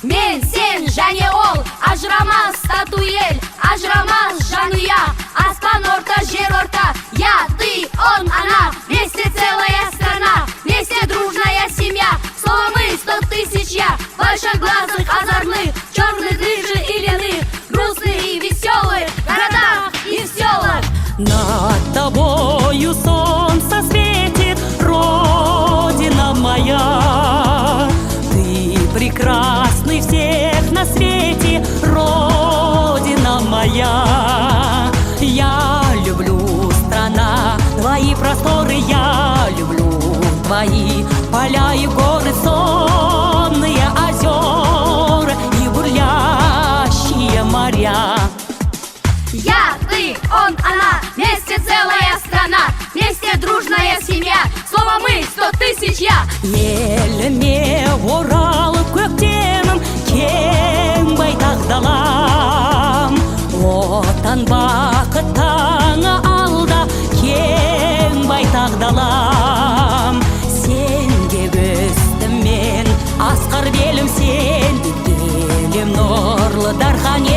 мен, сен және ол, ажырамас тату ел, ажырамас жанұя. Аспан орта, жер орта, я, ты, он, она, вместе целая страна, вместе дружная семья. Слово мы 100 тысяч я, большоглазых, озорных, черных, рыжих и леных, грустных и веселых, в городах и в селах. Над тобою солнце светит, Родина моя. Ты прекрасный всех на свете, Родина моя. Я люблю, страна, твои просторы, я люблю твои поля и горы, сонные озера и бурлящие моря. Я, ты, он, она, вместе целая страна, вместе дружная семья. Слово мы 100 тысяч я. Еліме оралып көктемім, кең байтақ далам. Отан бақыт таңы алда, кең байтақ далам. Сенге өстім мен, асқар белім сен, белім нұрлы дархан